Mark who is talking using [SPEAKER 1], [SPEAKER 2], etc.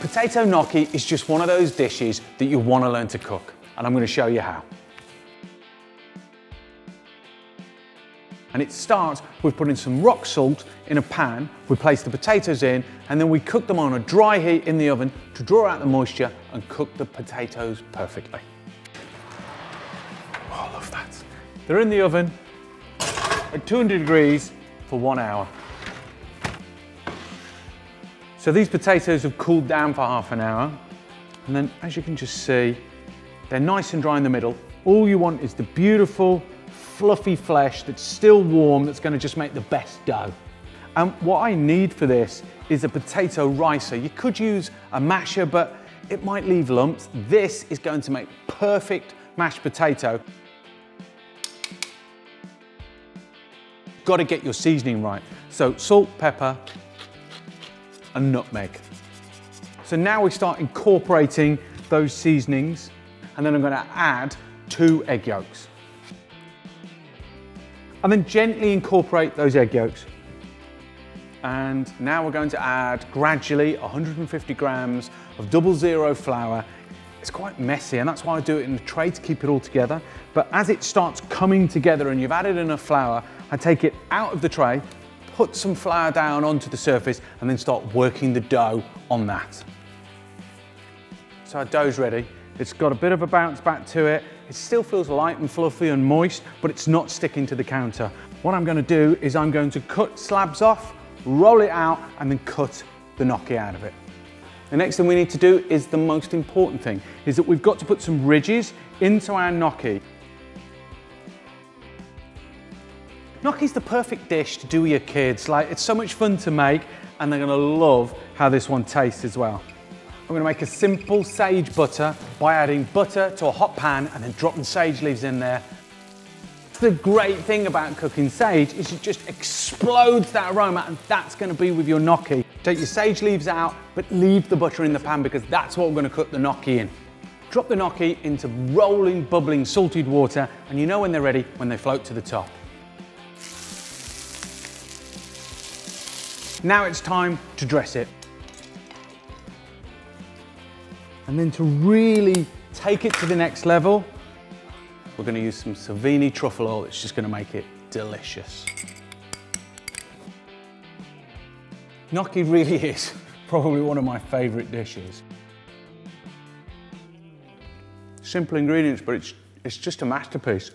[SPEAKER 1] Potato gnocchi is just one of those dishes that you want to learn to cook, and I'm going to show you how. And it starts with putting some rock salt in a pan. We place the potatoes in, and then we cook them on a dry heat in the oven to draw out the moisture and cook the potatoes perfectly. Oh, I love that. They're in the oven at 200 degrees for 1 hour. So these potatoes have cooled down for half an hour, and then as you can just see, they're nice and dry in the middle. All you want is the beautiful, fluffy flesh that's still warm, that's going to just make the best dough. And what I need for this is a potato ricer. You could use a masher, but it might leave lumps. This is going to make perfect mashed potato. Got to get your seasoning right. So salt, pepper, and nutmeg. So now we start incorporating those seasonings, and then I'm going to add 2 egg yolks. And then gently incorporate those egg yolks. And now we're going to add gradually 150 grams of 00 flour. It's quite messy, and that's why I do it in a tray to keep it all together. But as it starts coming together and you've added enough flour, I take it out of the tray, put some flour down onto the surface, and then start working the dough on that. So our dough's ready. It's got a bit of a bounce back to it. It still feels light and fluffy and moist, but it's not sticking to the counter. What I'm going to do is I'm going to cut slabs off, roll it out, and then cut the gnocchi out of it. The next thing we need to do is the most important thing, is that we've got to put some ridges into our gnocchi. Gnocchi's the perfect dish to do with your kids. Like, it's so much fun to make, and they're going to love how this one tastes as well. I'm going to make a simple sage butter by adding butter to a hot pan and then dropping sage leaves in there. The great thing about cooking sage is it just explodes that aroma, and that's going to be with your gnocchi. Take your sage leaves out, but leave the butter in the pan because that's what we're going to cook the gnocchi in. Drop the gnocchi into rolling, bubbling, salted water, and you know when they're ready when they float to the top. Now it's time to dress it. And then to really take it to the next level, we're going to use some Savini truffle oil. It's just going to make it delicious. Gnocchi really is probably one of my favourite dishes. Simple ingredients, but it's just a masterpiece.